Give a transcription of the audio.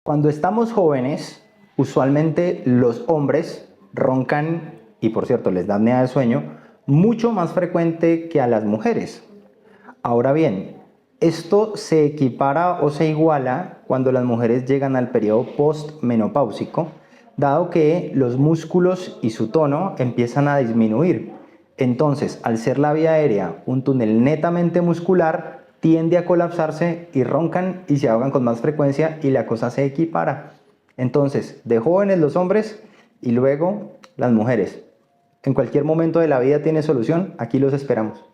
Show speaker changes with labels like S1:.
S1: Cuando estamos jóvenes, usualmente los hombres roncan, y por cierto les da apnea de sueño, mucho más frecuente que a las mujeres. Ahora bien, esto se equipara o se iguala cuando las mujeres llegan al periodo postmenopáusico, dado que los músculos y su tono empiezan a disminuir. Entonces, al ser la vía aérea un túnel netamente muscular, tiende a colapsarse y roncan y se ahogan con más frecuencia y la cosa se equipara. Entonces, de jóvenes los hombres y luego las mujeres. En cualquier momento de la vida tiene solución, aquí los esperamos.